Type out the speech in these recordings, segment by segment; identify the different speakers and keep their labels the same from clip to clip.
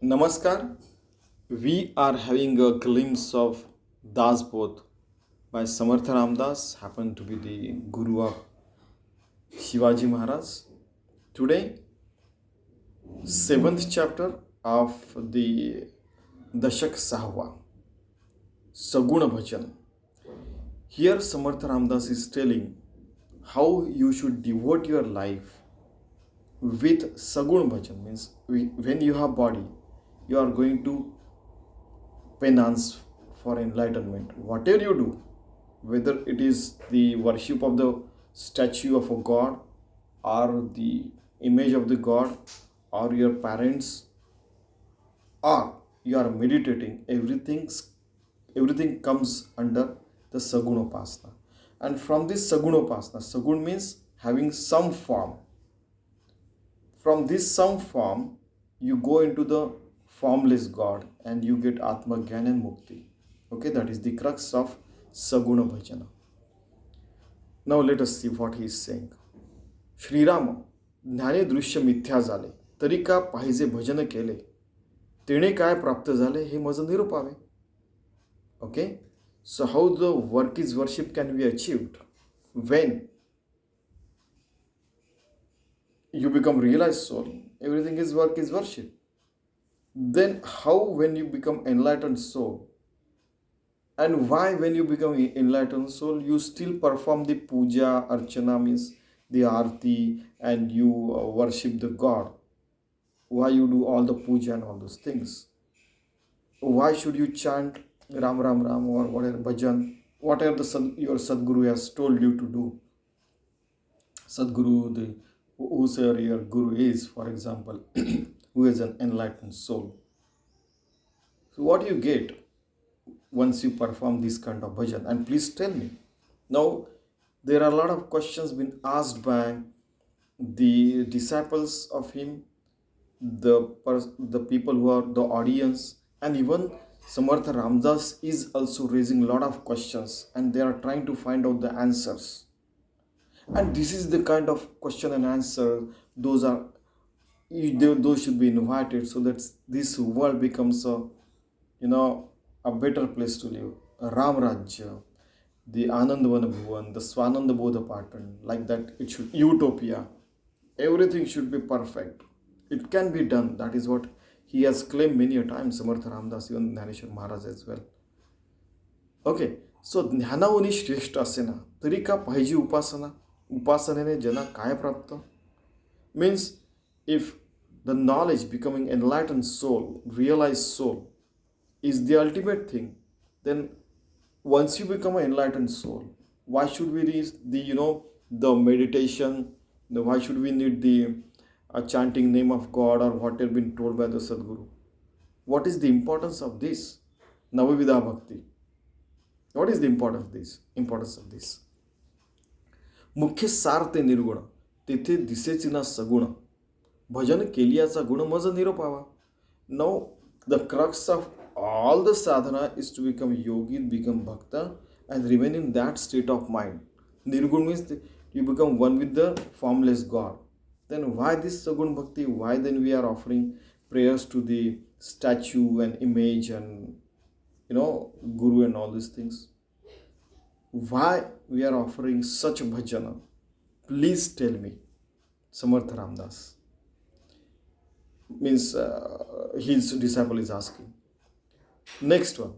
Speaker 1: Namaskar. We are having a glimpse of Dasbodh by Sant Ramdas, happened to be the Guru of Shivaji Maharaj. Today, seventh chapter of the Dashak Sahwa, Sagun Bhajan. Here, Sant Ramdas is telling how you should devote your life with Sagun Bhajan. Means when you have body, you are going to penance for enlightenment. Whatever you do, whether it is the worship of the statue of a god or the image of the god or your parents or you are meditating, everything comes under the Sagunopasana. And from this Sagunopasana, Sagun means having some form. From this some form, you go into the formless God and you get Atma Gyan and Mukti. Okay, that is the crux of Saguna Bhajana. Now let us see what he is saying. Shriram ज्ञाने दृश्य मिथ्या झाले तरी का पाहिजे भजन केले तेणे काय प्राप्त झाले हे मज निरूपावे. Okay, so how the work is worship can be achieved? When you become realized soul, everything is work is worship. Then how when you become enlightened soul, and why when you become enlightened soul you still perform the puja archana, means the arti, and you worship the god? Why you do all the puja and all those things? Why should you chant ram ram ram or whatever bhajan, whatever your sadguru has told you to do? Sadguru, the whoever your guru is, for example, who is an enlightened soul. So what do you get once you perform this kind of bhajan? And please tell me. Now, there are a lot of questions being asked by the disciples of him, the people who are the audience, and even Samartha Ramdas is also raising a lot of questions and they are trying to find out the answers. And this is the kind of question and answer those should be invited so that this world becomes a better place to live. Ram Rajya, the Anandavana Bhuvan, the Swananda Bodha Patan, like that it should utopia. Everything should be perfect. It can be done. That is what he has claimed many a time, Samartha Ramdas, even Dhaneshwar Maharaj as well. Okay, so ज्ञानावनी श्रेष्ठ असे ना तरी का पाहिजे उपासना, उपासनेने जना काय प्राप्त? Means if the knowledge, becoming enlightened soul, realized soul is the ultimate thing, then once you become an enlightened soul, why should we need the meditation? Why should we need the chanting name of God or what has been told by the Sadguru? What is the importance of this? Navavidha Bhakti. What is the importance of this? मुख्य सार ते निर्गुण तेथे दिसेची ना सगुण भजन केलियाचा गुण मज निरोपावा. Now the crux of all the sadhana is to become yogi, become bhakta and remain in that state of mind. Nirgun means you become one with the formless God. Then why this Sagun Bhakti? Why then we are offering prayers to the statue and image and Guru and all these things? Why we are offering such bhajana? Please tell me. Samartha Ramdas, means his disciple is asking. Next one.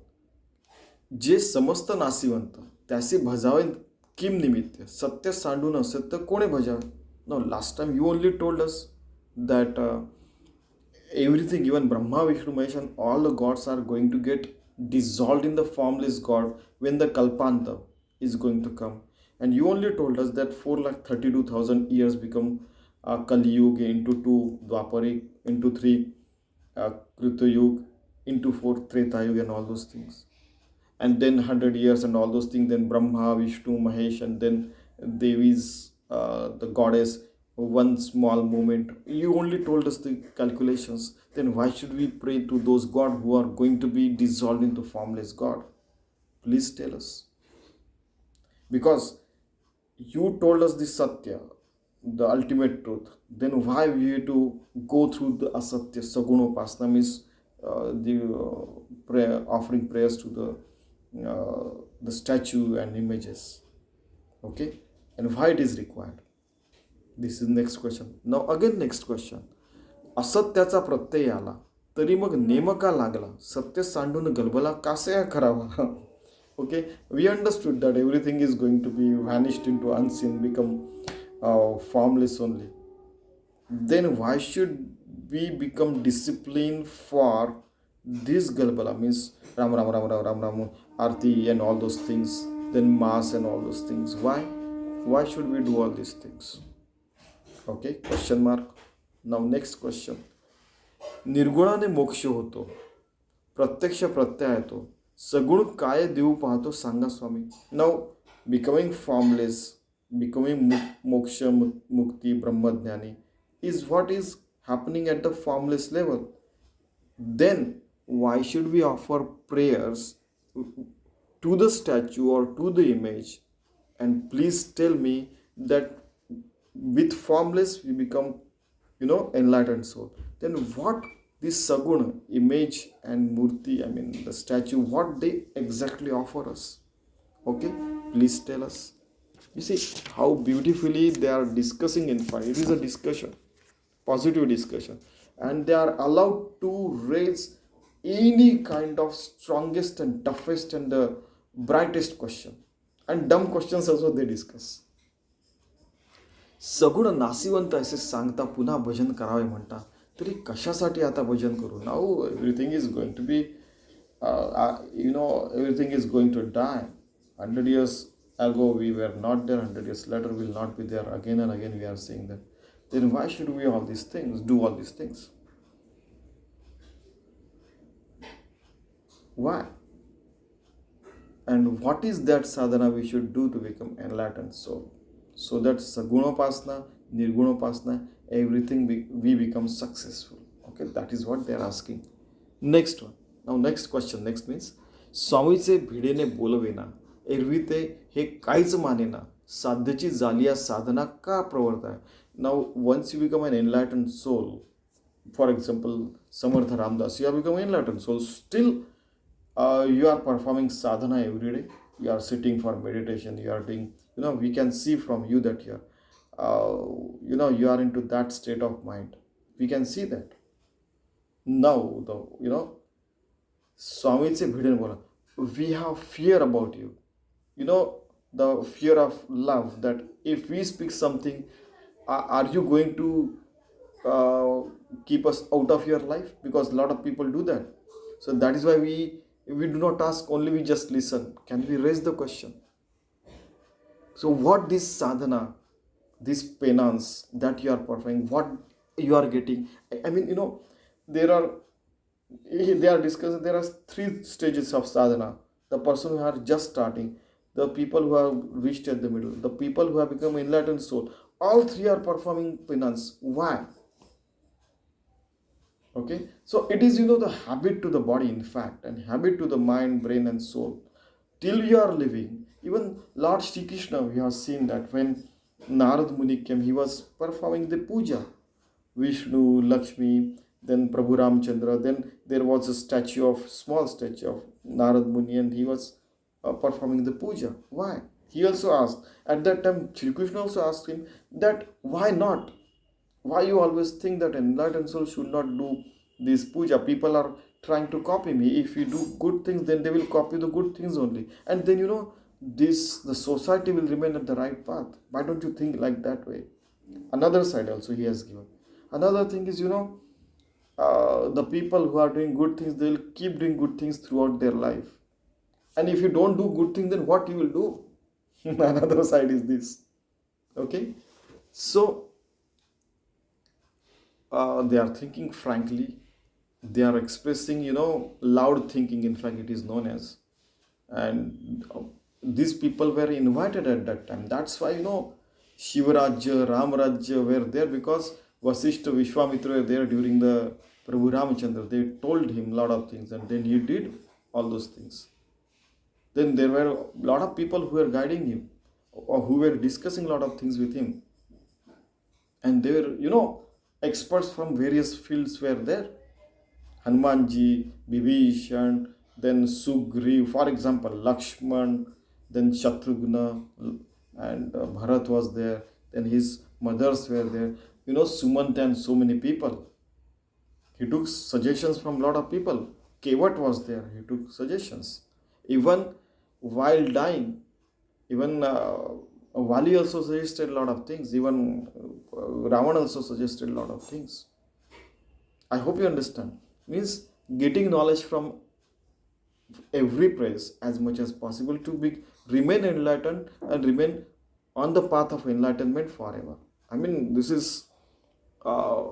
Speaker 1: जे समस्त नासिवंत त्यासे भजावे किम निमित्त सत्य सांडून असत्य कोणे भजावे? Now last time you only told us that everything, even Brahma, Vishnu, Mahesh and all the gods are going to get dissolved in the formless God when the Kalpanta is going to come. And you only told us that 4,32,000 years become Kali Yuga, into 2 Dwapara, into 3 Krita Yuga, into 4 Treta Yuga and all those things. And then 100 years and all those things, then Brahma, Vishnu, Mahesh and then Devi's the goddess, one small moment. You only told us the calculations. Then why should we pray to those gods who are going to be dissolved into formless God? Please tell us. Because you told us the Satya, the ultimate truth. Then why we have to go through the Asatya? Sagunopasana means prayer, offering prayers to the statue and images. Okay, and why it is required? This is next question. Now again next question. असत्याचा प्रत्यय आला तरी मग नेमका लागला सत्य सांडून गलबला कासे करावा. Okay, we understood that everything is going to be vanished into unseen, become formless only. Then why should we become disciplined for this galbala? Means ram ram ram ram ram ram arti and all those things, then mass and all those things. Why should we do all these things? Okay, question mark. Now next question. निर्गुणाने मोक्ष होतो, प्रत्यक्ष प्रत्यय येतो, सगुण काय देऊ पाहतो सांगा स्वामी. Now becoming formless, becoming मोक्ष मुक्ती ब्रह्मज्ञानी is what is happening at the formless level. Then why should we offer prayers to the statue or to the image? And please tell me that with formless we become enlightened soul. Then what this saguna image and murti, I mean the statue, what they exactly offer us? Okay, please tell us. You see how beautifully they are discussing. In fact, it is a discussion, positive discussion, and they are allowed to raise any kind of strongest and toughest and the brightest question, and dumb questions also they discuss. सगुण नासिवंत असे सांगता पुन्हा भजन करावे म्हणता तरी कशासाठी आता भजन करू. Now everything is going to be everything is going to die. 100 years ago we were not there, 100 years later we will not be there. Again and again we are saying that. Then why should we all these things, do all these things? Why? And what is that sadhana we should do to become enlightened soul? So that sagunopasana, nirgunopasana, everything we become successful. Okay, that is what they are asking. Next one. Now next question. Next means स्वामीचे भिडेने बोलवेना एरवी ते हे काहीच मानेना साध्यची जालिया साधना का प्रवर्ताय. Now once you become an enlightened soul, for example Samarth Ramdas, you have become an enlightened soul, still you are performing sadhana every day. You are sitting for meditation, you are doing, we can see from you that you are you are into that state of mind. We can see that. Now the Swami's hidden bola, we have fear about you. The fear of love, that if we speak something, are you going to keep us out of your life? Because a lot of people do that. So that is why we do not ask, only we just listen. Can we raise the question? So what this sadhana, this penance that you are performing, what you are getting? I mean, they are discussing, there are 3 stages of sadhana. The person who are just starting, the people who have reached at the middle, the people who have become enlightened soul. All 3 are performing penance. Why? Okay, so it is the habit to the body, in fact, and habit to the mind, brain and soul. Till you are living, even Lord Shri Krishna, we have seen that when Narad Muni came, he was performing the puja. Vishnu, Lakshmi, then Prabhu Ramchandra, then there was a small statue of Narad Muni, and he was performing the puja. Why? He also asked, at that time Shri Krishna also asked him that why not? Why you always think that enlightened soul should not do this puja? People are trying to copy me. If you do good things, then they will copy the good things only. And then the society will remain at the right path. Why don't you think like that way? Another side also he has given. Another thing is, the people who are doing good things, they will keep doing good things throughout their life. And if you don't do good things, then what you will do? Another side is this. Okay? So, they are thinking frankly. They are expressing, loud thinking, in fact it is known as. And these people were invited at that time. That's why, Shivarajya, Ramarajya were there, because Vasishta, Vishwamitra were there during the Prabhu Ramachandra. They told him a lot of things, and then he did all those things. Then there were a lot of people who were guiding him, or who were discussing a lot of things with him. And they were, experts from various fields were there. Hanumanji, Vibhishan, then Sugriv, for example, Lakshman, then Shatrughna, and Bharat was there, then his mothers were there, Sumant and so many people. He took suggestions from a lot of people. Kevat was there, he took suggestions. Even while dying, even Vali also suggested a lot of things. Even Ravan also suggested a lot of things. I hope you understand. Means getting knowledge from every place as much as possible to remain enlightened and remain on the path of enlightenment forever. I mean, uh,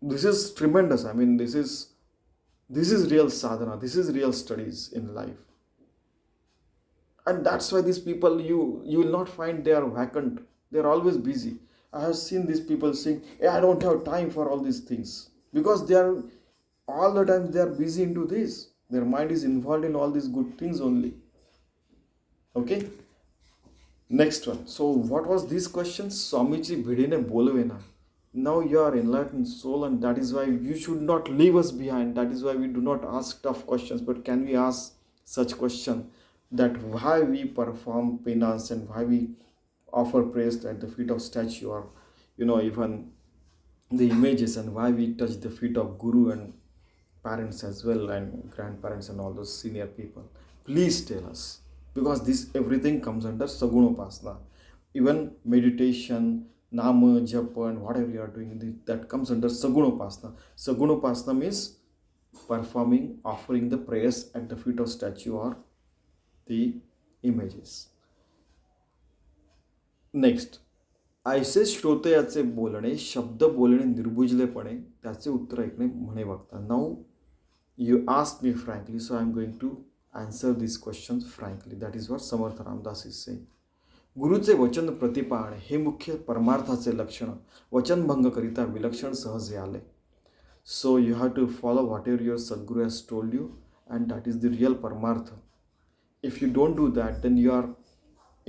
Speaker 1: this is tremendous. I mean, this is real sadhana. This is real studies in life. And that's why these people, you will not find they are vacant. They are always busy. I have seen these people saying, hey, I don't have time for all these things, because they are all the time they are busy into this. Their mind is involved in all these good things only. Okay, next one. So what was this question? Swamiji bhidine bolvena. Now you are enlightened soul, and that is why you should not leave us behind. That is why we do not ask tough questions, but can we ask such question, that why we perform penance and why we offer praise at the feet of statue, or even the images, and why we touch the feet of guru and parents as well, and grandparents and all those senior people. Please tell us, because this everything comes under sagunopasana. Even meditation, nama, japa, and whatever you are doing, that comes under sagunopasana. Sagunopasana means performing, offering the prayers at the feet of statue or the images. Next, ऐसे श्रोते बोलणे, शब्द बोलणे निर्बुजलेपणे, त्याचे उत्तर ऐकणे म्हणे बघता. Now you ask me frankly, so I am going to answer this question frankly. That is what Samarth Ramdas is saying. गुरुचे वचन प्रतिपाळणे हे मुख्य परमार्थाचे लक्षण, वचनभंग करिता विलक्षण सहज आले. So you have to follow whatever your Sadguru has told you, and that is the real paramarth. If you don't do that, then you are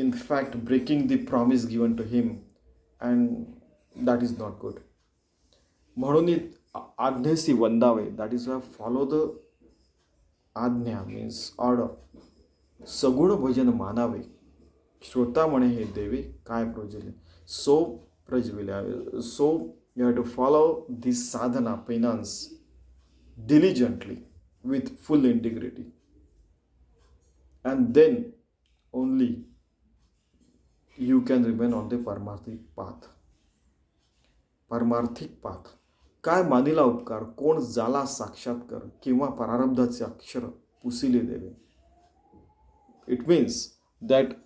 Speaker 1: in fact breaking the promise given to him, and that is not good. म्हणून आज्ञेसी वंदावे, that is why follow the आज्ञा means order. सगुण भजन मानावे, श्रोता म्हणे हे देवे काय प्रजले. So प्रजविले. So you have to follow this sadhana penance diligently with full integrity. And then only you can remain on the parmarthic path. Parmarthic path. काय मानिला उपकार, कोण झाला साक्षात्कार, किंवा प्रारब्धाचे अक्षर पुसिले देवे. It means that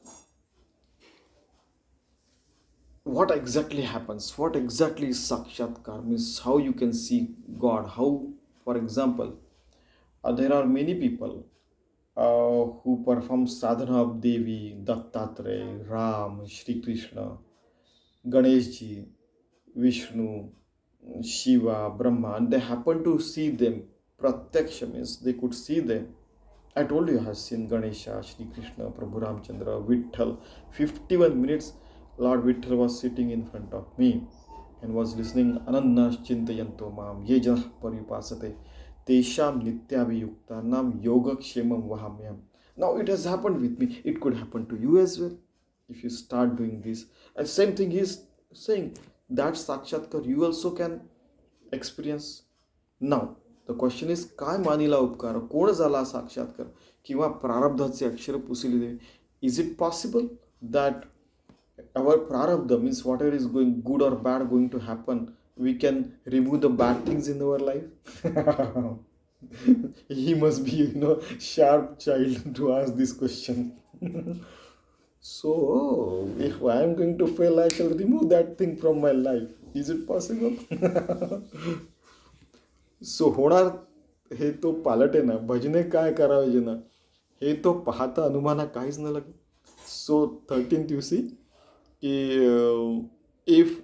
Speaker 1: what exactly happens, what exactly is sakshatkar, means how you can see God. How, for example, there are many people who perform sadhana of Devi, Dattatreya, Ram, Shri Krishna, Ganeshji, Vishnu, Shiva, Brahma, and they happen to see them. Pratyaksha means they could see them. I told you I have seen Ganesha, Shri Krishna, Prabhu Ramchandra, Vitthal. 51 minutes Lord Vitthal was sitting in front of me and was listening. Anannas chintayanto mam ye janah paripasate Tesham nityabhiyuktanam yogakshemam vahamyam. Now it has happened with me. It could happen to you as well if you start doing this. And same thing he is saying, that sakshatkar you also can experience. Now the question is, काय मानिला उपकार, कोण झाला साक्षात्कार, किंवा प्रारब्धाचे अक्षर पुसिले देवे. Is it possible that our prarabdha, means whatever is going good or bad going to happen, we can remove the bad things in our life? He must be, sharp child to ask this question. So if I am going to fail, I shall remove that thing from my life. Is it possible? So होणार हे तो पालटे ना, भजने काय करावे ना, हे तो पाहता अनुमाना काहीच न लगे. So 13th you see, if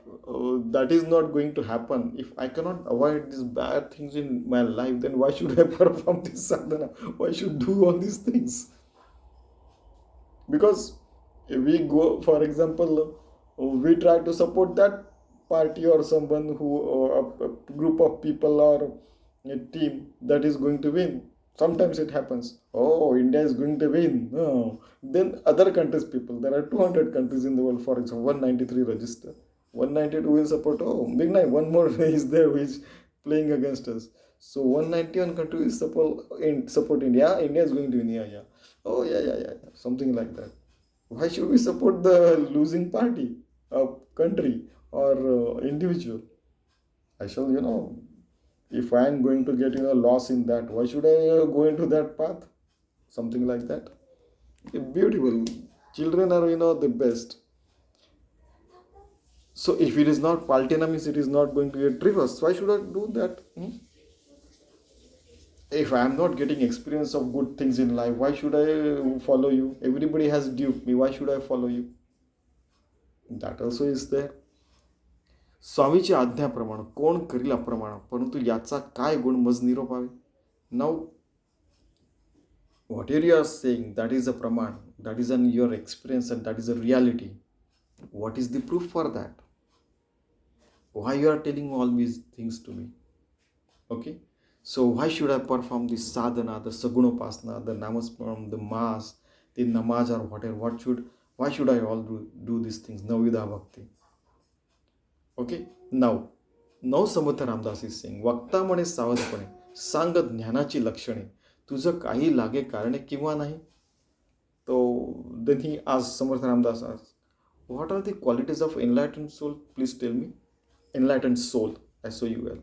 Speaker 1: that is not going to happen, if I cannot avoid these bad things in my life, then why should I perform this sadhana? Why should do all these things? Because if we go, for example, we try to support that party or someone who, or a group of people, or a team that is going to win. Sometimes it happens. Oh, India is going to win. No. Then other countries, people. There are 200 countries in the world. For example, 193 register. 192 will support. Oh, big nine. One more is there who is playing against us. So 191 country is support India. India is going to win. Yeah, yeah. Oh, yeah, yeah, yeah. Something like that. Why should we support the losing party, country, or individual? I shall, if I am going to get, loss in that, why should I go into that path? Something like that. Beautiful. Children are, the best. So if it is not Paltina means it is not going to get reversed. Why should I do that? If I am not getting experience of good things in life, why should I follow you? Everybody has duped me. Why should I follow you? That also is there. स्वामीच्या आज्ञाप्रमाणे कोण करील अप्रमाण परंतु याचा काय गुण मज निरोपावे. नाव whatever you are saying, that is a praman, that is an your experience, and that is a reality. What is the proof for that? Why you are telling all these things to me? Okay, so why should I perform this sadhana, the sagunopasana, the namasmaram, the mass, the namaz, or whatever? Why should I all do these things? Navida bhakti. Okay नव समर्थ Ramdas is सिंग वक्ता म्हणे सावधपणे सांग ज्ञानाची लक्षणे तुझं काही लागे कारणे किंवा नाही. तो देन ही आज समर्थ रामदास आज what are the qualities of enlightened soul. Please tell me. Enlightened soul, SOUL.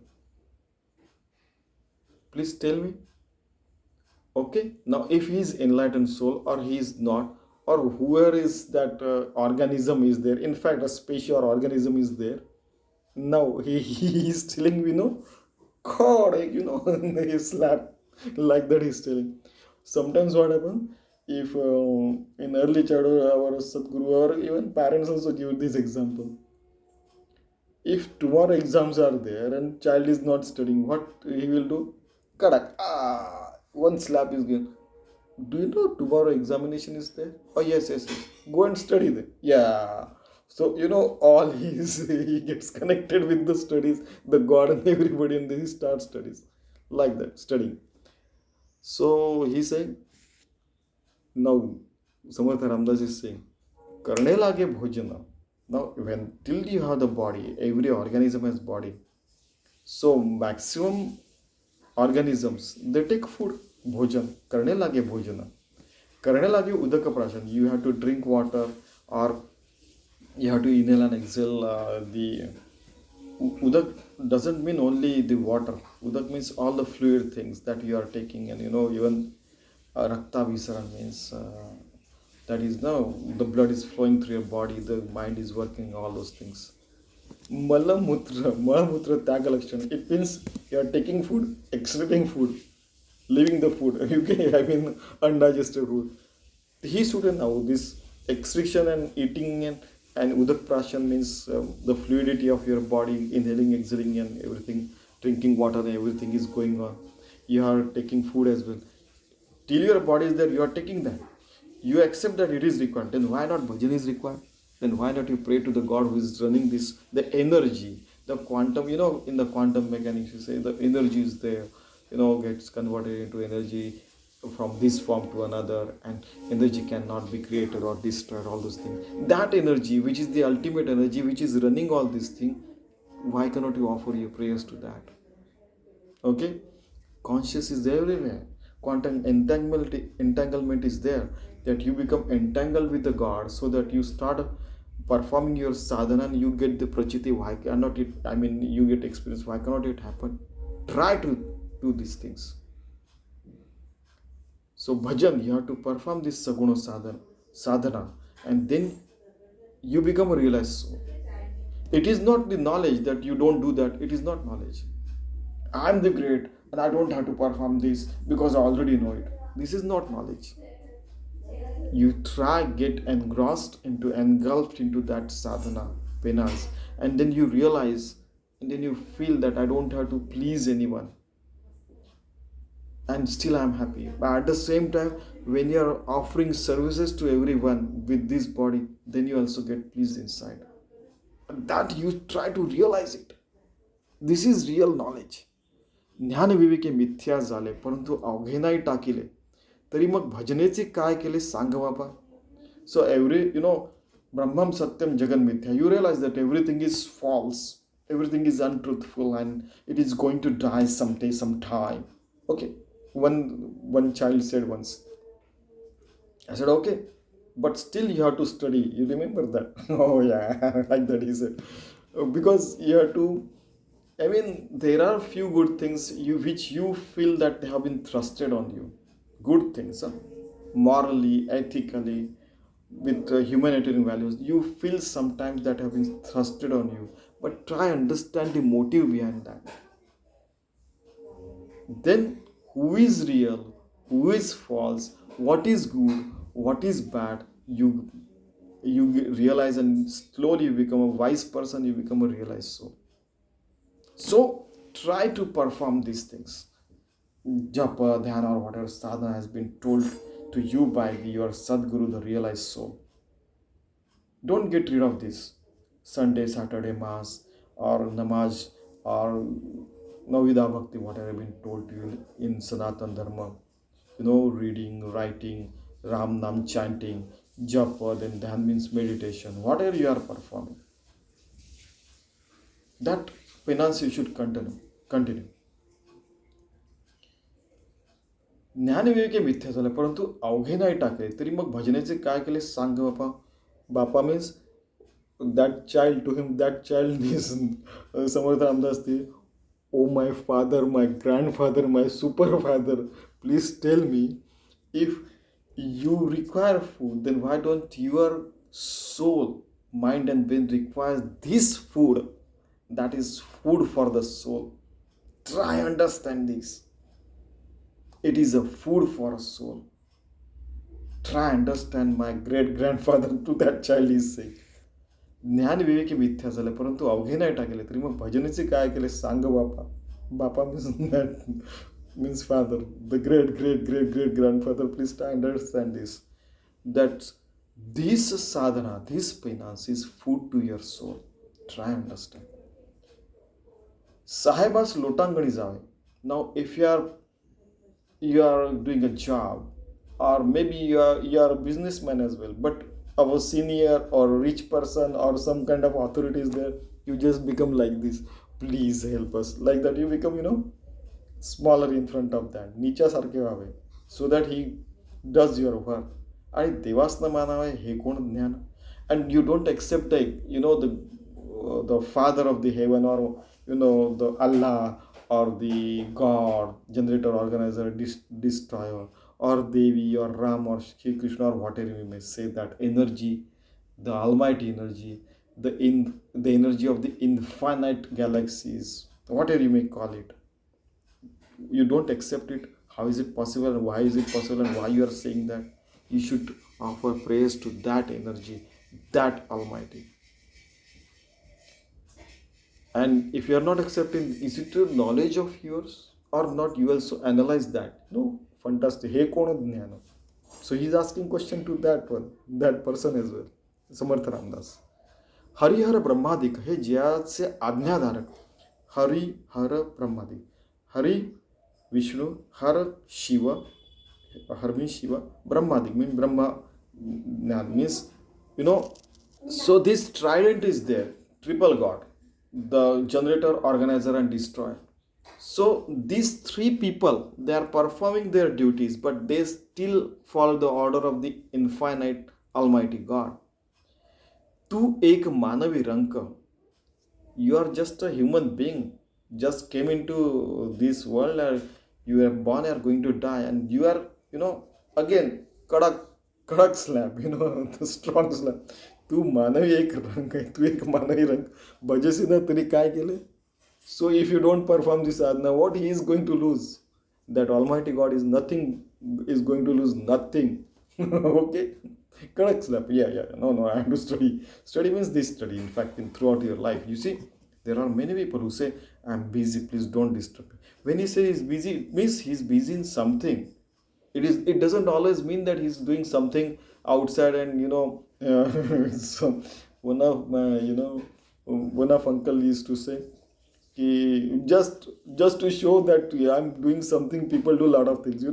Speaker 1: Please tell me. Okay, now if he is enlightened soul or he is not, or whoever is that organism is there, in fact a species or organism is there, now he is telling, God, he slap like that he's telling. Sometimes what happens, if in early childhood our Sadguru or even parents also give this example. If tomorrow exams are there and child is not studying, what he will do? Kadak. One slap is given. Do you know tomorrow examination is there? Oh yes. Go and study there. Yeah. So all he gets connected with the studies, the God and everybody, and then he starts studies like that, studying. So he saying, now Samartha Ramdas is saying, Karne lage bhojana. Now when till you have the body, every organism has body. So maximum organisms, they take food, bhojan, karne lage bhojana. Karne lage udaka prashan. You have to drink water, or you have to inhale and exhale the udak doesn't mean only the water. Udak means all the fluid things that you are taking, and even rakta visaran means that is now the blood is flowing through your body, the mind is working, all those things. Malamutra Tagalakshana. It means you are taking food, excreting food, leaving the food. Undigested food. He shouldn't know this excretion and eating and udak prashan means the fluidity of your body, inhaling, exhaling, and everything, drinking water, and everything is going on. You are taking food as well. Till your body is there, you are taking that. You accept that it is required. Then why not bhajan is required? Then why not you pray to the God who is running this, the energy, the quantum, in the quantum mechanics, you say the energy is there, gets converted into energy from this form to another, and energy cannot be created or destroyed, all those things. That energy, which is the ultimate energy, which is running all these things, why cannot you offer your prayers to that? Okay? Conscious is everywhere. Quantum entanglement is there, that you become entangled with the God, so that you start performing your sadhana and you get the prachiti. Why cannot it, you get experience, why cannot it happen? Try to do these things. So bhajan, you have to perform this saguna sadhana, and then you become a realized soul. It is not the knowledge that you don't do that. It is not knowledge. I am the great and I don't have to perform this because I already know it. This is not knowledge. You try, get engulfed into that sadhana, penas, and then you realize, and then you feel that I don't have to please anyone, and still I am happy. But at the same time, when you are offering services to everyone with this body, then you also get pleased inside. And that you try to realize it. This is real knowledge. ज्ञान विवेके मिथ्या झाले परंतु अवघे नाही टाकिले, तरी मग भजनेचे काय केले सांग बाबा. So Brahmam Satyam Jagan Mithya. You realize that everything is false, everything is untruthful, and it is going to die someday, sometime. Okay. One child said once. I said, okay, but still you have to study. You remember that? Oh yeah, like that he said. Because you have to. I mean, there are few good things which you feel that they have been thrusted on you. Good things, huh? Morally, ethically, with humanitarian values, you feel sometimes that have been thrusted on you, but try understand the motive behind that. Then who is real, who is false, what is good, what is bad, you realize, and slowly you become a wise person, you become a realized soul. So try to perform these things. Japa, dhyana, or whatever sadhana has been told to you by your Sadguru, the realized soul. Don't get rid of this Sunday, Saturday Mass or Namaz or Navida Bhakti, whatever has been told to you in Sanatan Dharma. Reading, writing, Ram Nam chanting, Japa, then Dhyan means meditation, whatever you are performing. That penance you should continue. ज्ञान विवेके मिथ्या झाले परंतु अवघे नाही टाकले, तरी मग भजनेचे काय केले सांग बापा. बापा means that child, to him that child is Sant Ramdas. Oh my father, my grandfather, my super father, please tell me, if you require food, then why don't your soul, mind and brain requires this food, that is food for the soul. Try understand this. It is a food for a soul. Try understand, my great grandfather to that child is saying. ज्ञान विवेकी मिथ्या झाले परंतु अवघे नाही टाकले, तरी मग भजनेचे काय केले सांग बापा. बापा means father, the great grandfather. Please try understand this, that this sadhana, this penance is food to your soul. Try understand. Sahibas lotangani jawe. Now if you are doing a job, or maybe you are a businessman as well, but our senior or rich person or some kind of authority is there, you just become like this, please help us, like that. You become smaller in front of that, नीचा सारखे व्हावे, so that he does your work. आणि देवास न मानावे हे कोण ज्ञान. And you don't accept the father of the heaven, or the Allah, or the God, generator, organizer, destroyer, or Devi, or Ram, or Shri Krishna, or whatever we may say, that energy, the almighty energy, the energy of the infinite galaxies, whatever you may call it. You don't accept it. How is it possible, and why is it possible, and why you are saying that? You should offer praise to that energy, that almighty. And if you are not accepting, is it a knowledge of yours or not? You also analyze that. No, fantastic. He kono jnana. So he is asking question to that person as well. Sant Ramdas. Harihar ब्रह्मादिक हे ज्याचे आज्ञाधारक. हरिहर ब्रह्मादिक. हरि विष्णु, हर शिव, हर means Shiva, ब्रह्मादिक means Brahma, means so this trident is there, triple God, the generator, organizer and destroyer. So these three people, they are performing their duties, but they still follow the order of the infinite almighty God. तू एक मानवी रंक. You are just a human being, just came into this world, and you are born, are going to die, and you are again कडक slab, the strong slab. तू मानवी एक रंग आहे, तू एक मानवी रंग भजसी ना तरी काय केले. So if you don't perform this sadhana, what he is going to lose? That almighty God is going to lose nothing. Okay, correct slap. Yeah. No, I have to study. Study means this study. In fact, throughout your life, you see, there are many people who say, I'm busy, please don't disturb me. When he says he's busy, it means he's busy in something. It doesn't always mean that he's doing something outside, and so one of uncle used to say, Just to show that yeah, I'm doing something. People do a lot of things,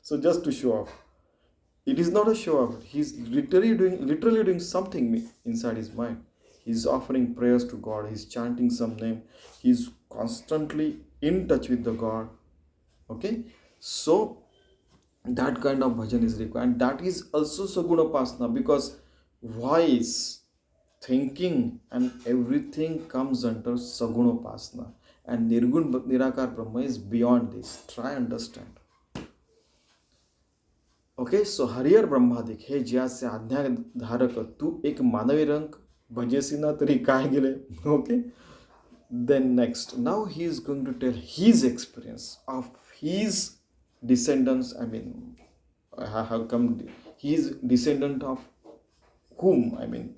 Speaker 1: so just to show off. It is not a show off. He's literally doing something inside his mind. He's offering prayers to God. He's chanting some name. He's constantly in touch with the God. Okay, so that kind of bhajan is required, and that is also sagunapasana, because voice, thinking, and everything comes under sagunapasana, and nirgun nirakar brahma is beyond this. Try understand. Okay, so Harihar ब्रह्मादिक हे ज्याचे आज्ञाधारक तू एक मानवी रंग भजेसी ना तरी काय गेले. Okay, then next, now he is going to tell his experience of his descendants. I mean, how come he is descendant of whom? I mean,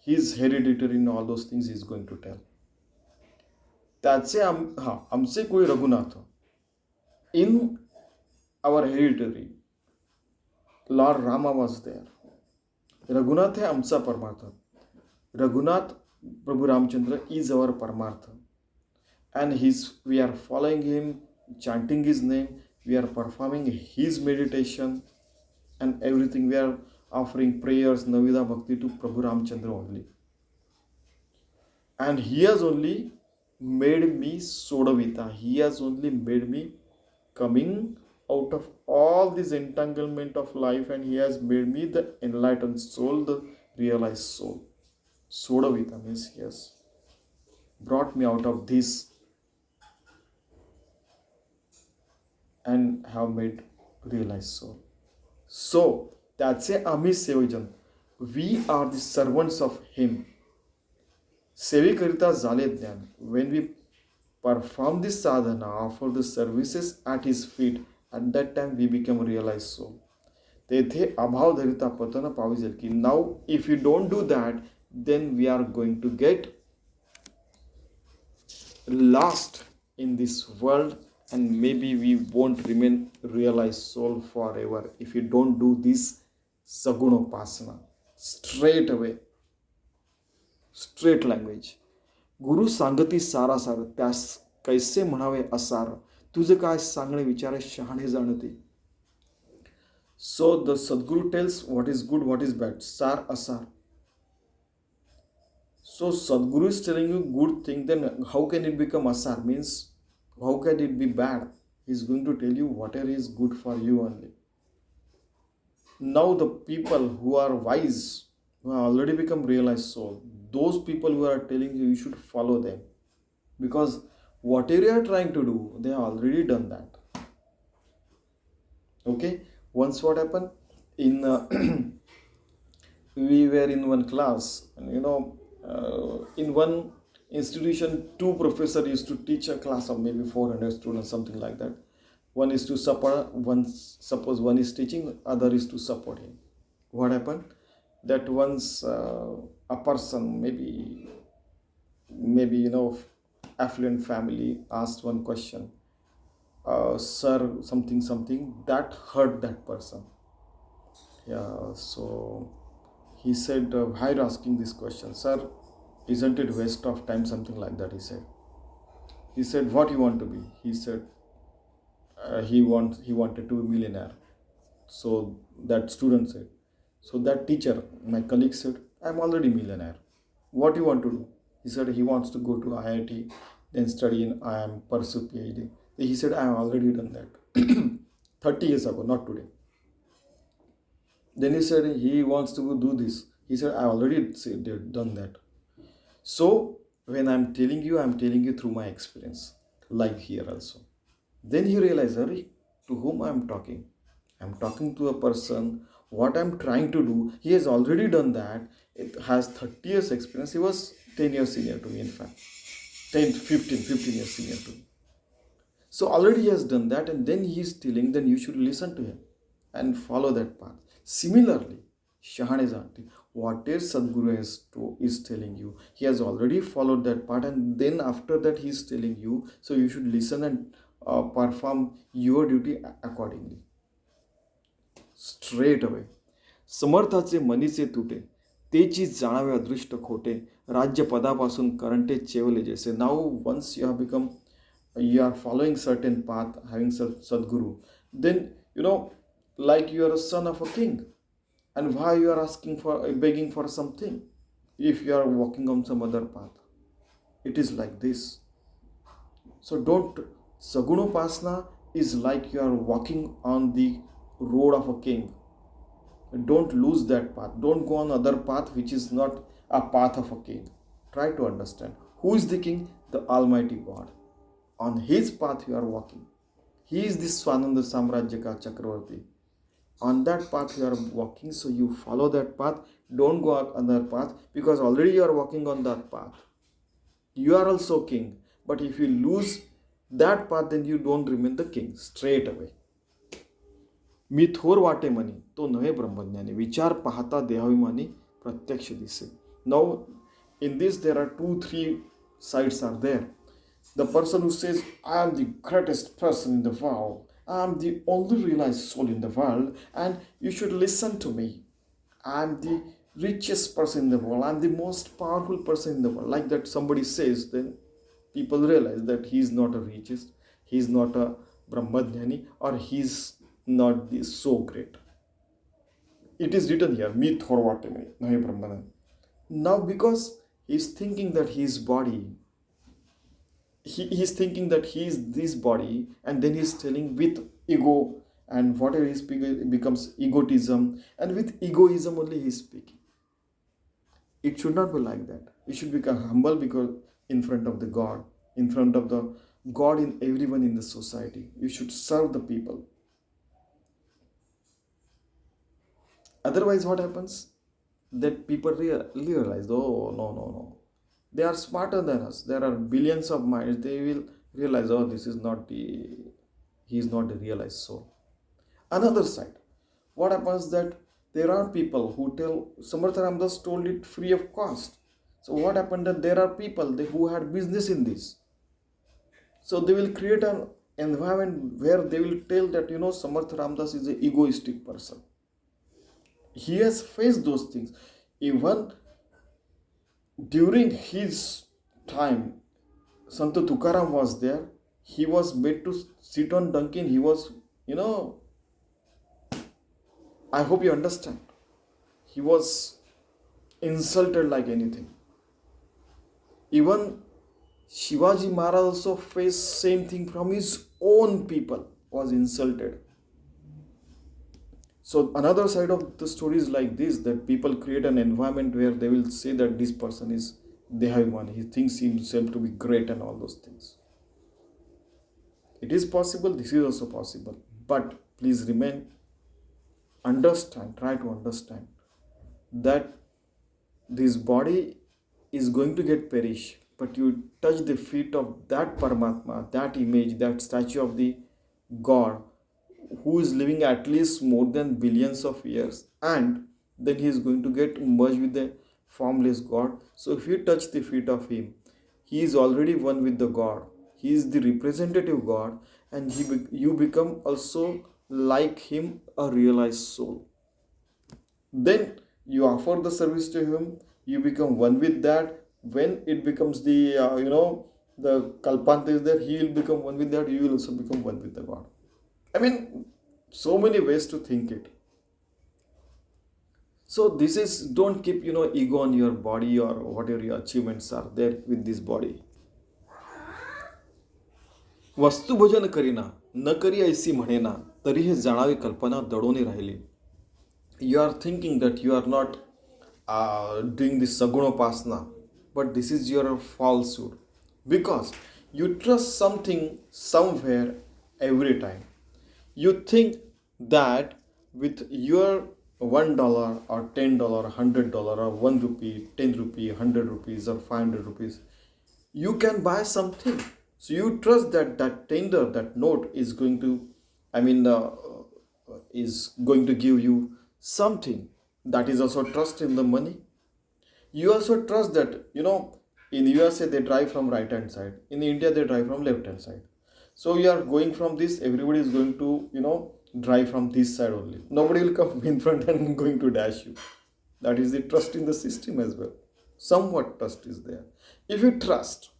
Speaker 1: his hereditary and all those things he is going to tell. त्याचे आमचे कोई Raghunath in our hereditary Lord Rama was there. Raghunath है आमचा परमार्थ. Raghunath Prabhu Ramchandra is our parmartha, and we are following him, chanting his name, we are performing his meditation and everything. We are offering prayers, Navida Bhakti to Prabhu Ramchandra only, and he has only made me Sodavita. He has only made me coming out of all this entanglement of life, and he has made me the enlightened soul, the realized soul. Sodavita means he has brought me out of this and have made realized soul. So that's a आम्ही सेवकजन. We are the servants of him. सेवेकरिता झाले ज्ञान. When we perform this sadhana, offer the services at his feet, at that time we become realized soul. तेथे अभाव धरिता पतन पाविजेल की. Now if you don't do that, then we are going to get lost in this world, and maybe we won't remain realized soul forever if you don't do this sagunopasana straight away. Straight language. गुरु सांगती सारा सार, त्यास कैसे म्हणावे असार, तुझे काय सांगणे विचारे शहाणे जाणते. So the Sadguru tells what is good, what is bad, sar asar. So Sadguru is telling you good thing, then how can it become asar? Means how can it be bad? He is going to tell you whatever is good for you only. Now the people who are wise, who have already become realized soul, those people who are telling you, you should follow them, because whatever you are trying to do, they have already done that. Okay, once what happened in we were in one class, and in one institution, two professors used to teach a class of maybe 400 students, something like that. One is to support, suppose one is teaching, other is to support him. What happened? That once a person, maybe affluent family, asked one question, sir, something that hurt that person. Yeah, so he said, why are you asking this question, sir? Isn't it waste of time? Something like that, he said. He said, what you want to be? He said, he wanted to be millionaire. So that student said, so that teacher, my colleague, said, I'm already millionaire. What do you want to do? He said he wants to go to IIT, then study in IIM, pursue PhD. He said, I have already done that 30 years ago, not today. Then he said he wants to do this. He said, I already done that. So when I'm telling you through my experience, like here also. Then he realized, to whom I'm talking? I'm talking to a person. What I'm trying to do, he has already done that. It has 30 years experience. He was 10 years senior to me, in fact. 15 years senior to me. So already he has done that, and then he is telling, then you should listen to him and follow that path. Similarly, Shahane Janti, whatever Sadguru is telling you, he has already followed that path, and then after that he is telling you, so you should listen and perform your duty accordingly. Straight away. समर्थाचे मनीचे तुटे, Techi जाणावे अदृष्ट खोटे, राज्यपदापासून करंटे चेवले जैसे. Now once you have become, you are following certain path, having sadguru, then like you are a son of a king. And why you are asking for, begging for something, if you are walking on some other path? It is like this. So don't, sagunopasna is like you are walking on the road of a king. Don't lose that path. Don't go on other path which is not a path of a king. Try to understand who is the king. The Almighty God. On his path you are walking. He is the Swananda Samrajya ka Chakravarti. On that path you are walking, so you follow that path. Don't go on other path, because already you are walking on that path. You are also king, but if you lose that path, then you don't remain the king straight away. मी थोर वाटे money, तो नव्हे ब्रह्मज्ञानी. विचार पाहता देहाभिमानी, प्रत्यक्ष दिसे. Now in this there are 2-3 sides are there. The person who says, I am the greatest person in the world, I am the only realized soul in the world, and you should listen to me. I am the richest person in the world, I am the most powerful person in the world. Like that somebody says, then people realize that he is not a richest, he is not a Brahmajnani, or he is not so great. It is written here, me thorvate me, nahi Brahmana. Now because he is thinking that his body, he is thinking that he is this body, and then he is telling with ego, and whatever he speaks becomes egotism, and with egoism only he is speaking. It should not be like that. You should become humble, because in front of the God, in front of the God in everyone in the society, you should serve the people. Otherwise what happens? That people realize, oh no, they are smarter than us. There are billions of minds. They will realize, oh, he is not the realized soul. Another side, what happens that there are people who tell, Sant Ramdas told it free of cost. So what happened that there are people who had business in this. So they will create an environment where they will tell that, Sant Ramdas is an egoistic person. He has faced those things. Even during his time, Sant Tukaram was there. He was made to sit on donkey. He was, I hope you understand. He was insulted like anything. Even Shivaji Maharaj also faced same thing from his own people, was insulted. So another side of the story is like this, that people create an environment where they will say that this person is Dehaviman, he thinks himself to be great and all those things. It is possible, this is also possible. But please understand, try to understand that this body is going to get perish, but you touch the feet of that Paramatma, that image, that statue of the God, who is living at least more than billions of years, and then he is going to get merged with the formless God. So if you touch the feet of him, he is already one with the God. He is the representative God, and you become also like him, a realized soul. Then you offer the service to him, you become one with that. When it becomes the the Kalpanta is there, he will become one with that, you will also become one with the God. I mean, so many ways to think it. So this is, don't keep ego on your body or whatever your achievements are there with this body. वस्तु भोजन करीना न करी ऐसी म्हणेना, तरी हे जाणावी कल्पना दडोनी राहिली. You are thinking that you are not doing this sagunopasana, but this is your falsehood, because you trust something somewhere every time. You think that with your $1 or $10, $100 or 1 rupee, 10 rupee, 100 rupees or 500 rupees, you can buy something. So you trust that tender, that note is going to, is going to give you something. That is also trust in the money. You also trust that, in USA they drive from right hand side. In India they drive from left hand side. So you are going from this, everybody is going to, drive from this side only. Nobody will come in front and going to dash you. That is the trust in the system as well. Somewhat trust is there. If you trust,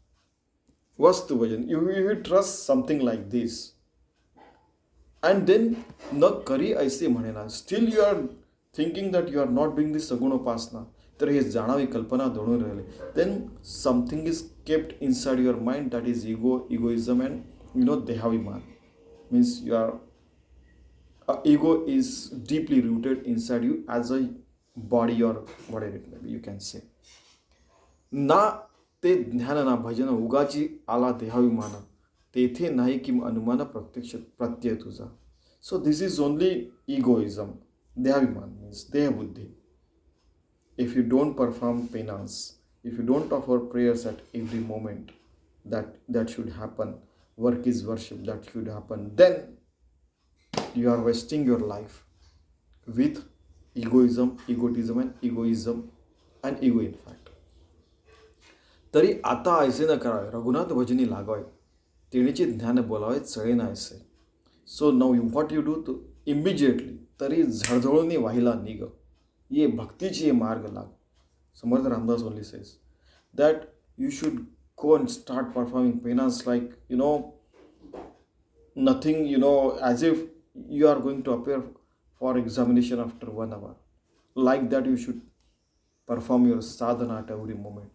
Speaker 1: Vastu Bhajan, if you trust something like this, and then न करी ऐसे म्हणेना, still you are thinking that you are not doing this सगुणोपासना, तर हे जाणावी कल्पना दडून राहिले, then something is kept inside your mind, that is egoism and dehaviman. Means your ego is deeply rooted inside you as a body or whatever it may be, you can say. ना ते ध्यान ना भजन उगाची आला देहाभिमान, तेथे नाही कि अनुमान प्रत्यक्ष प्रत्यय तुझा. So this is only egoism. Dehaviman means deha buddhi. If you don't perform penance, if you don't offer prayers at every moment, that should happen, work is worship, that should happen, then you are wasting your life with egoism and ego in fact. तरी आता ऐसे न करावे, रघुनाथ भजनी लागावे, तेणेचे ज्ञान बोलावे, चळे ना ऐसे. So now what you do to immediately, तरी झळझळून वाहिला निघ, ये भक्तीची मार्ग लाग. Samarth Ramdas only says that you should go and start performing penance like nothing, as if you are going to appear for examination after 1 hour. Like that you should perform your sadhana at every moment.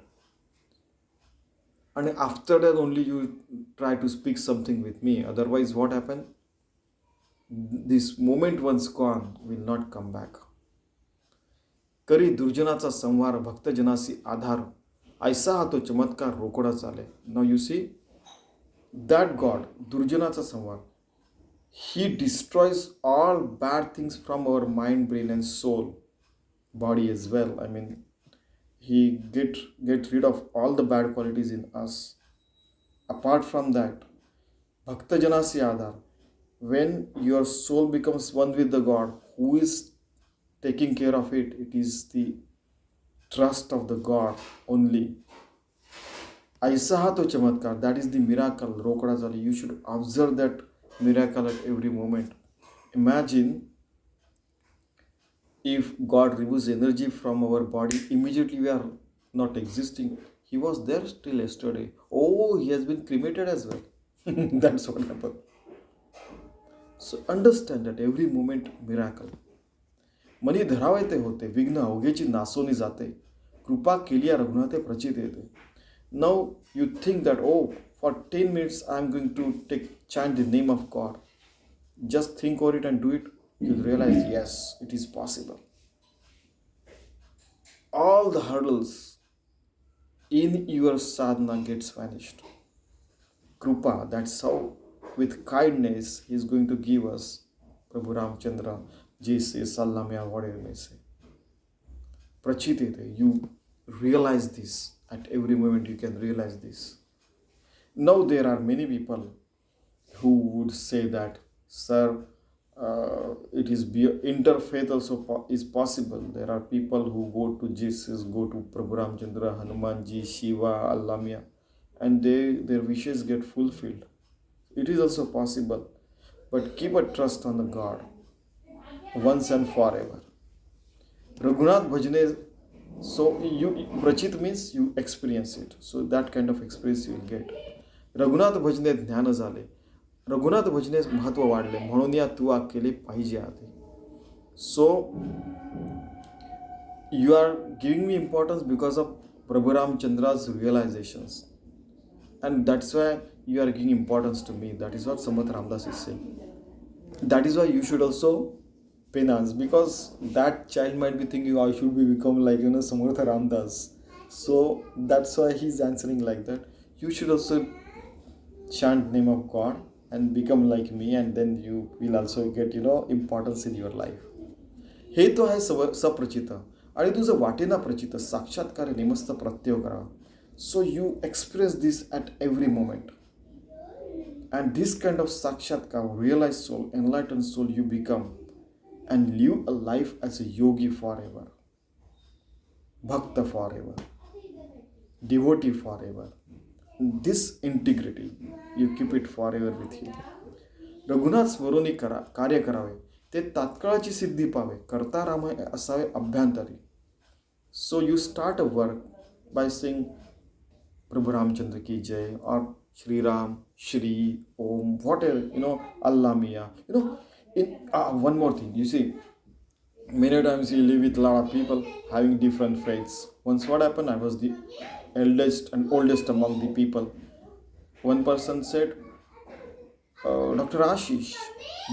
Speaker 1: And after that only you try to speak something with me. Otherwise what happened? This moment once gone will not come back. करी दुर्जनाचा संहार, भक्तजनासी आधार, ऐसा हा तो चमत्कार रोकडा चाले. Now you see that God, दुर्जनाचा संहार, he destroys all bad things from our mind, brain and soul, body as well. I mean, he get rid of all the bad qualities in us. Apart from that, bhaktajanasi adhar, when your soul becomes one with the God who is taking care of it, it is the trust of the God only. ऐसा हा तो चमत्कार, that is the miracle, रोकडा झाले. You should observe that miracle at every moment. Imagine if God removes energy from our body, immediately we are not existing. He was there still yesterday. Oh, he has been cremated as well. That's what happened. So understand that every moment miracle. Money धरावे ते होते, विघ्न अवघेची नासोनी जाते, कृपा केलिया रघुनाथे प्रचित येते. Now you think that, oh, for 10 minutes I am going to chant the name of God. Just think over it and do it. You'll realize, yes, it is possible. All the hurdles in your sadhana gets vanished. Krupa, that's how with kindness he is going to give us Prabhu Ramchandra, Jesus, Sallamya, whatever you may say. Prachitete, you realize this at every moment. You can realize this. Now there are many people who would say that, sir, it is interfaith also is possible. There are people who go to Jesus, go to Prabhu Ramchandra, Hanumanji, Shiva, Allamya, and their wishes get fulfilled. It is also possible, but keep a trust on the God once and forever. Raghunath Bhajane, so you prachit means you experience it, so that kind of experience you will get. Raghunath भजने ज्ञान झाले, रघुनाथ भजने महत्व वाढले, म्हणून या तू केले पाहिजे आधी. So you are giving me importance because of Prabhu Ramchandra's realizations, and that's why you are giving importance to me. That is what Sant Ramdas is saying. That is why you should also penance, because that child might be thinking, I should become like Sant Ramdas. So that's why he's answering like that. You should also chant name of God and become like me, and then you will also get importance in your life. हे तो आहे सप्रचित, आणि तुझं वाटेना प्रचित, साक्षात्कार निमस्त प्रत्यय करा. So you express this at every moment, and this kind of sakshatkar, realized soul, enlightened soul you become, and live a life as a yogi forever, bhakta forever, devotee forever. This integrity, you keep it forever with you. Raghunath स्मरोनी कार्य करावे, ते तात्काळाची सिद्धी पावे, करता राम असावे अभ्यंतरी. So you start a work by saying Prabhu Ramchandra ki jai or Shri Ram, Shri, Om, whatever, Allah Mia. One more thing, you see, many times you live with a lot of people having different faiths. Once what happened, I was the eldest and oldest among the people. One person said, Dr. Ashish,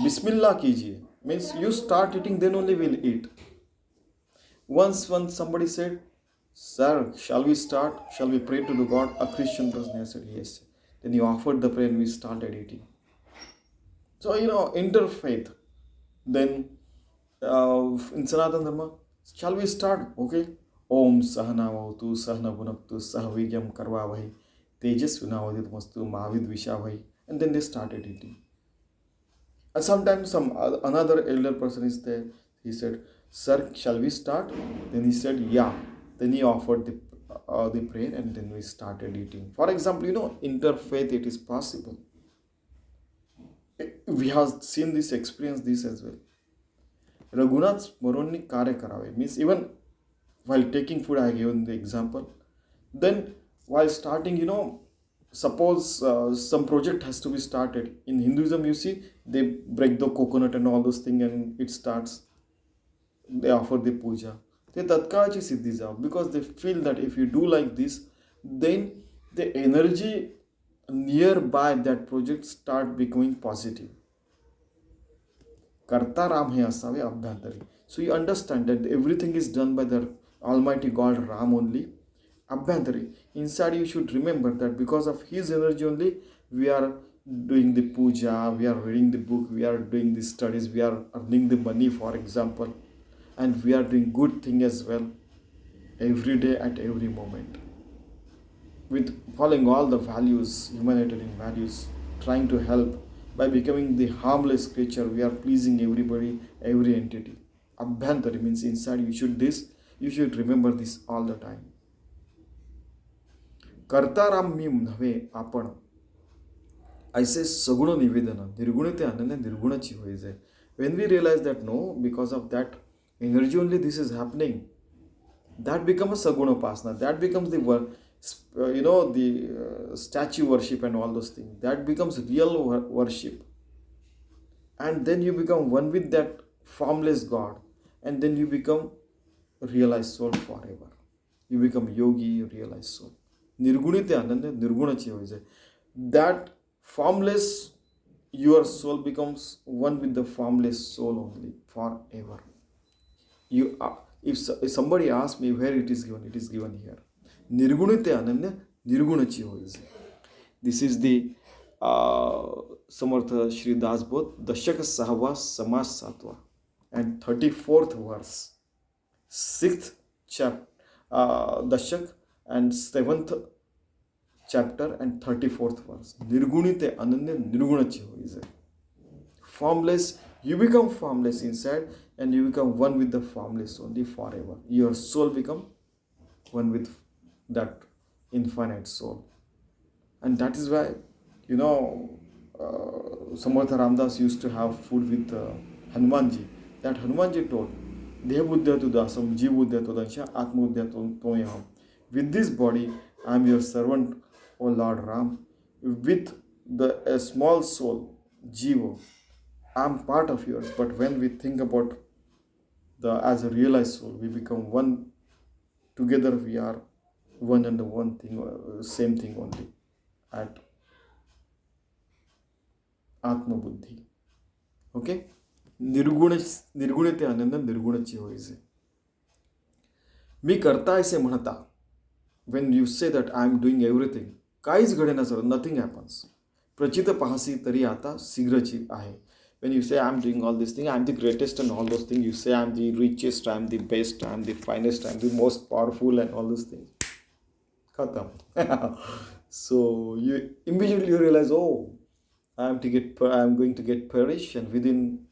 Speaker 1: Bismillah kijiye. Means you start eating, then only we'll eat. Once somebody said, Sir, shall we start? Shall we pray to the God? A Christian person. I said, yes. Then he offered the prayer and we started eating. So, interfaith. Then in Sanatana Dharma, shall we start? Okay. Om Sahana Vavatu Sahana Bhunaktu Sahavigyam Karvavahi Tejas Vinavadit Mastu Mahavid Vishavai. And then they started eating. And sometimes another elder person is there. He said, Sir, shall we start? Then he said, yeah. Then he offered the prayer and then we started eating. For example, interfaith, it is possible. We have seen this, experienced this as well. Raghunath Smaronni Karya Karave means even while taking food, I have given the example. Then while starting, suppose some project has to be started. In Hinduism, you see, they break the coconut and all those things and it starts. They offer the puja. They tatkalachi siddhi jav because they feel that if you do like this, then the energy nearby that project start becoming positive. Karta Ram hai asave abhyantari. So you understand that everything is done by the Almighty God Ram only. Abhyantari. Inside you should remember that because of his energy only, we are doing the puja, we are reading the book, we are doing the studies, we are earning the money, for example. And we are doing good thing as well, every day at every moment. With following all the values, humanitarian values, trying to help, by becoming the harmless creature, we are pleasing everybody, every entity. Abhyantari means inside you should remember this all the time. Kartaram mi nave apan. ऐसे सगुण निवेदन निर्गुणिते अनन्य निर्गुणाची होई जाय. When we realize that no, because of that energy only this is happening, that becomes a sagunopasana. That becomes the statue worship and all those things. That becomes real worship. And then you become one with that formless God. And then you become realized soul forever. You become yogi, realized soul. Nirgunite ananda nirgunachi hoise. That formless, your soul becomes one with the formless soul only forever. If somebody asks me where it is given here. Nirgunite ananya nirgunachi hoise. This is the Samartha Shri Dasbodh, Dashak Sahava Samas Satwa, and 34th verse, 6th chapter, Dashak, and 7th chapter and 34th verse. Nirgunite ananya nirgunachi hoise. Formless, you become formless inside and you become one with the formless only forever. Your soul become one with that infinite soul. And that is why, Sant Ramdas used to have food with Hanumanji. That Hanumanji told, Deha buddhyatu dasam, jiv buddhyatu dansha, atma buddhyatu tomyaham. With this body, I am your servant, O Lord Ram. With a small soul, jiva, I am part of yours. But when we think about as a realized soul, we become one. Together we are one and the one thing, same thing only. At Atma Buddhi. Okay? निर्गुणिते आनंद निर्गुणाची होईजे. मी करता असे म्हणता. When you say that I am doing everything, काहीच घडेना sir, nothing happens. प्रचित पाहसी तरी आता शीघ्रची आहे. When you say I am doing all these things, I am the greatest and all those things, you say I am the richest, I am the best, I am the finest, I am the most powerful and all those things. Khatam. So you immediately realize, oh, I am going to get perished, and within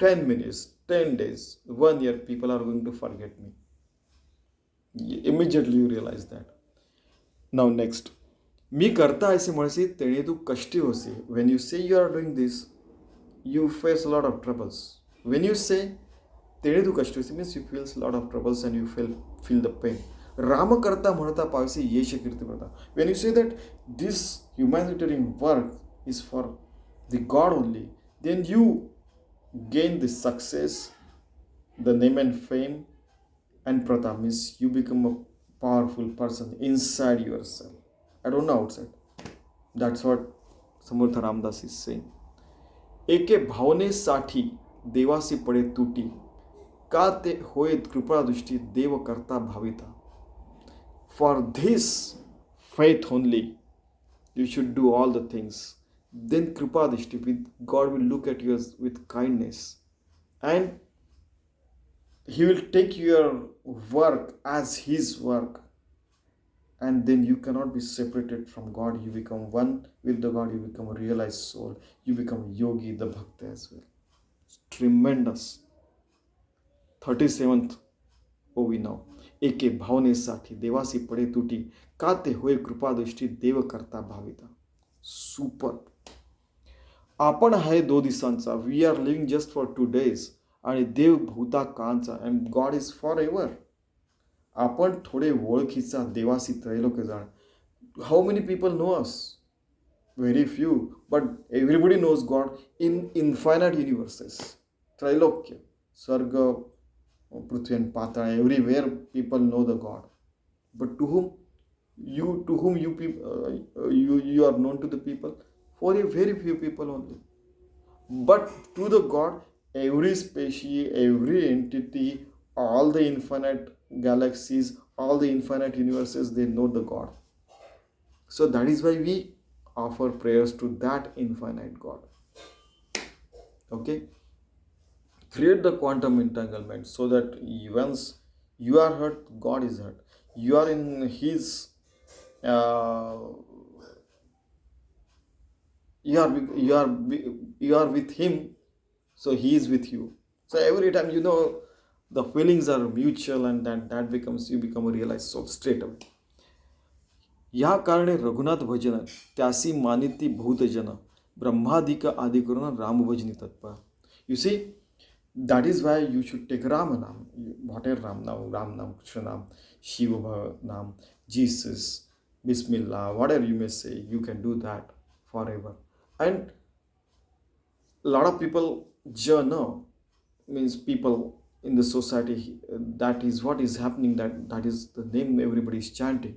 Speaker 1: 10 minutes, 10 days, 1 year, people are going to forget me. Immediately you realize that. Now next. मी करता ऐसे म्हणसी तेणे तू कष्टी होसी. When you say you are doing this, you face a lot of troubles. When you say तेणे तू कष्ट means you feels lot of troubles and you feel the pain. Ram करता म्हणता पावसे यश कीर्ती करता. When you say that this humanitarian work is for the God only, then you gain the success, the name and fame, and pratap means you become a powerful person inside yourself. I don't know outside. That's what Sant Ramdas is saying. एके भावनेसाठी देवासी पडे तुटी, का ते होय कृपादृष्टी देव करता भाविता. For this faith only you should do all the things. Then kripa dishti, God will look at you with kindness, and He will take your work as His work, and then you cannot be separated from God. You become one with the God. You become a realized soul. You become a yogi, the bhakta as well. It's tremendous. 37th ओवी नाव. एके भावनेसाठी देवासी पडे तुटी, का ते होय कृपादृष्टी देव करता भाविता. सुपर. आपण आहे 2 दिवसांचा. We are living just for 2 days. आणि देव भूता काळाचा. And God is for ever. आपण थोडे ओळखीचा देवासी त्रैलोक्य जाण. How many people know us? Very few. But everybody knows God in infinite universes. त्रैलोक्य, स्वर्ग, पृथ्वी and patal, everywhere people know the God. But to whom you people you are known to the people? For a very few people only. But to the God, every species, every entity, all the infinite galaxies, all the infinite universes, they know the God. So that is why we offer prayers to that infinite God. Okay? Create the quantum entanglement so that once you are hurt, God is hurt. You are in His, you are with Him, so He is with you. So every time the feelings are mutual, and that becomes, you become a realized soul straight away. या कारणे रघुनाथ भजन त्यासी मानिती बहुत जन, ब्रह्मादिक आदि करून राम भजनी तत्पर. You see, that is why you should take Ram Nam, whatever Ram Nam, Krishna Nam, Shiva Nam, Jesus, Bismillah, whatever you may say, you can do that forever. And a lot of people means people in the society, that is what is happening, that is the name everybody is chanting.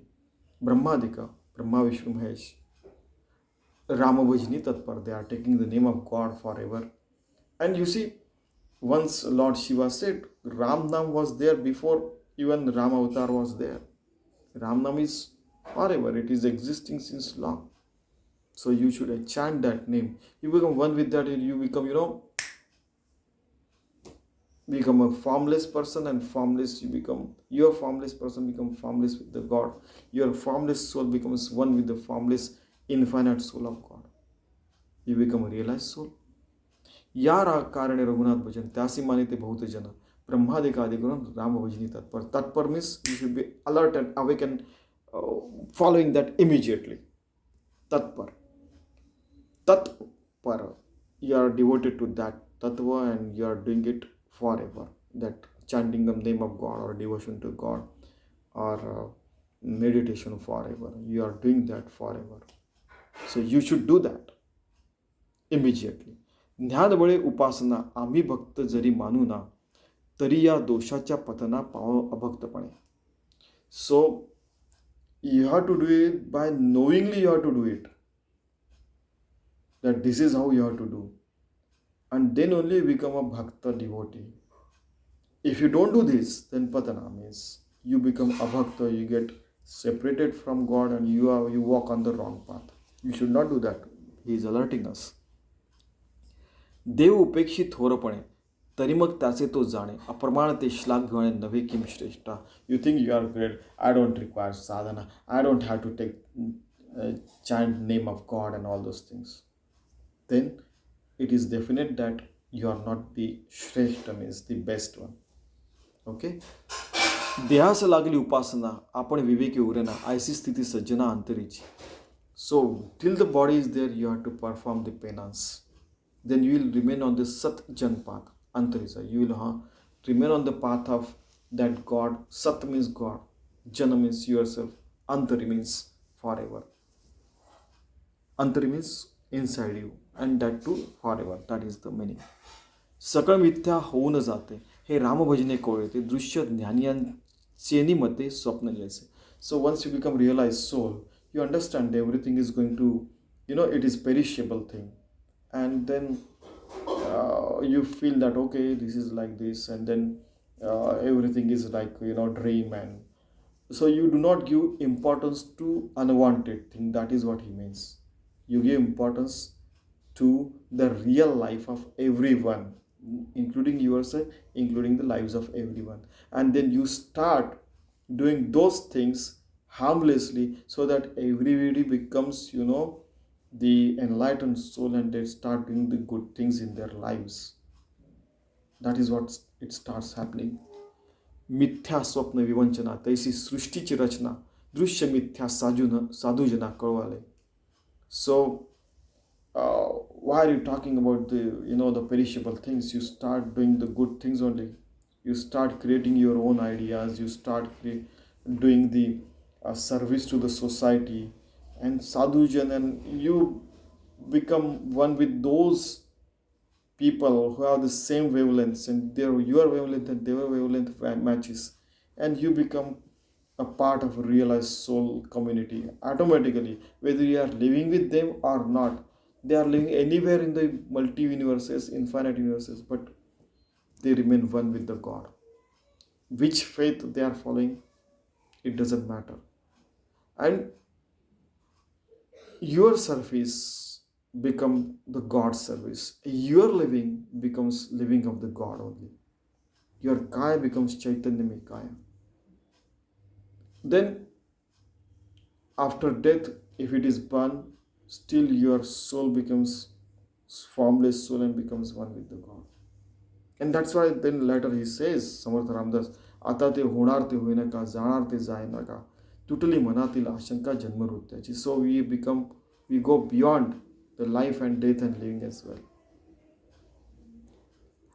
Speaker 1: Brahmadika, Brahma Vishnu Mahesh, Rama Bhajani Tatpar, they are taking the name of God forever. And you see, once Lord Shiva said, Ram Nam was there before even Ram Avatar was there. Ram Nam is forever. It is existing since long. So you should chant that name. You become one with that, and you become, become a formless person, and formless you become. Your formless person become formless with the God. Your formless soul becomes one with the formless infinite soul of God. You become a realized soul. या कारणे रघुनाथ भजन त्यासी मानिते बहुत जन, ब्रह्मादिक आदि करून राम भजनी तत्पर. Tatpar means you should be alert and awake and following that immediately. Tatpar. Tatpar. You are devoted to that tattva, and you are doing it forever. That chanting the name of God, or devotion to God, or meditation forever. You are doing that forever. So you should do that immediately. ज्ञानबळे उपासना आम्ही भक्त जरी मानू ना, तरी या दोषाच्या पतना पाव अभक्तपणे. सो you have to do it by knowingly, you have to do it, that this is how you have to do, and then only you become a bhakta devotee. If you don't do this, then patana means you become a bhakta, you get separated from God, and you walk on the wrong path. You should not do that. He is alerting us. देव उपेक्षी थोरपणे, तरी मग त्याचे तो जाणे, अप्रमाण ते श्लाघ्य नव्हे किम श्रेष्ठा. You think you are great. I don't require sadhana. I don't have to take chant name of God and all those things. Then it is definite that you are not the Shrestha, means the best one. Okay? देहास लागली उपासना, आपण विवेकी उरेना, ऐसी स्थिती सज्जना अंतरीची. So till the body is there, you have to perform the penance. Then you will remain on the Sat Jan path, Antarisa. You will Remain on the path of that God. Sat means God, Jana means yourself, Antari means forever. Antari means inside you, and that too forever. That is the meaning. सकळ मिथ्या होऊन जाते हे रामभजने कळते दृश्य ज्ञानियांचेनी मते स्वप्न जैसे. So once you become realized soul, you understand everything is going to, it is perishable thing. And then you feel that, okay, this is like this, and then everything is like, dream. And so you do not give importance to unwanted thing. That is what he means. You give importance to the real life of everyone, including yourself, including the lives of everyone. And then you start doing those things harmlessly, so that everybody becomes, the enlightened soul, and they start doing the good things in their lives. That is what it starts happening. मिथ्या स्वप्न विवंचना तैसी सृष्टीची रचना दृश्य मिथ्या साधुजना कळवाले. So why are you talking about the perishable things? You start doing the good things only. You start creating your own ideas. You start doing the service to the society and sadhujan, and you become one with those people who have the same wavelengths, and your wavelength and their wavelength matches, and you become a part of a realized soul community automatically, whether you are living with them or not. They are living anywhere in the multi-universes, infinite universes, but they remain one with the God. Which faith they are following, it doesn't matter. And your service become the God's service. Your living becomes living of the God only. Your kaya becomes chaitanyamay kaya. Then after death, if it is burned, still your soul becomes formless soul and becomes one with the God. And that's why then later he says, Sant Ramdas, आता ते होणार ते होईना का, जाणार ते जाईना का, तुटली मनातील आशंका जन्ममृत्यूची. So we go beyond the life and death and living as well.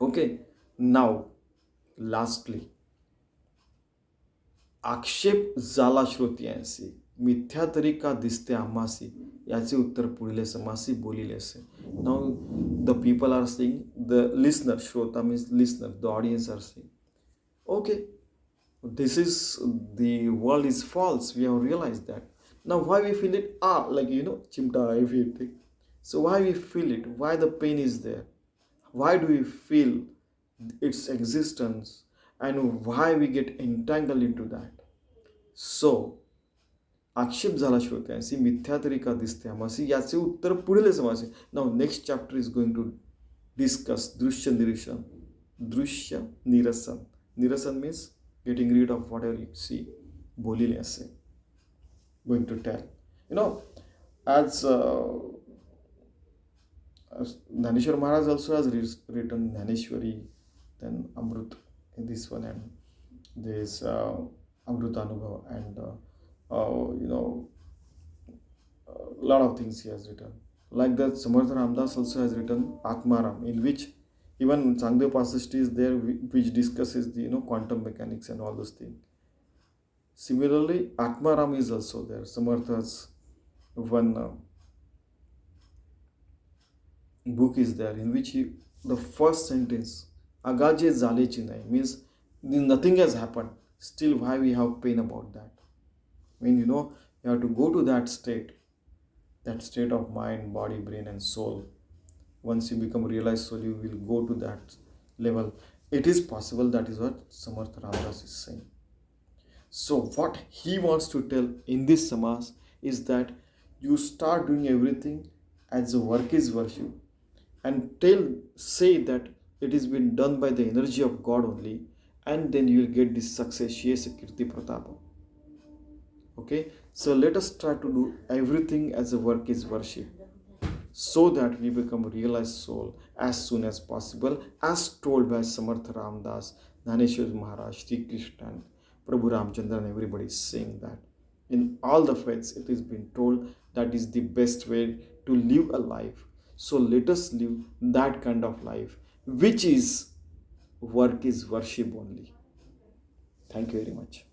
Speaker 1: Okay, now lastly, आक्षेप झाला श्रोत्यांसी, मिथ्या तरी का दिसते आम्हासी, याचे उत्तर पुढील समासी बोलिले असे. Now the people are saying, the listener, Shrota means listener, the audience are saying, okay, the world is false, we have realized that. Now why we feel it? Like, chimta, I feel it. So why we feel it? Why the pain is there? Why do we feel its existence? And why we get entangled into that? So आक्षेप झाला श्रोत्यांसी, मिथ्या तरी का दिसते आम्हासी, याचे उत्तर पुढील समासी. Now next chapter is going to discuss दृश्य निरसन. दृश्य निरसन. निरसन means getting rid of whatever you see. बोलिले असे. Going to tell. As Dhaneshwar Maharaj also has written Dhaneshwari, then Amrut in this one, and there is Amrut Anubhav, and a lot of things he has written. Like that, Sant Ramdas also has written Atmaram, in which even Changdev Pasishti is there, which discusses the quantum mechanics and all those things. Similarly, Atmaram is also there. Samartha's one book is there, in which the first sentence, Agaje Zalechi Nai, means nothing has happened. Still, why we have pain about that? When you have to go to that state of mind, body, brain, and soul. Once you become realized soul, you will go to that level. It is possible. That is what Sant Ramdas is saying. So what he wants to tell in this samas is that you start doing everything as a work is worship, and say that it has been done by the energy of God only, and then you will get this success, yes, kirti pratapa. Okay, so let us try to do everything as a work is worship, so that we become realized soul as soon as possible, as told by Sant Ramdas, Dhaneshwar Maharaj, Sri Krishna, and Prabhu Ramchandra, and everybody is saying that. In all the faiths, it has been told that is the best way to live a life. So let us live that kind of life, which is work is worship only. Thank you very much.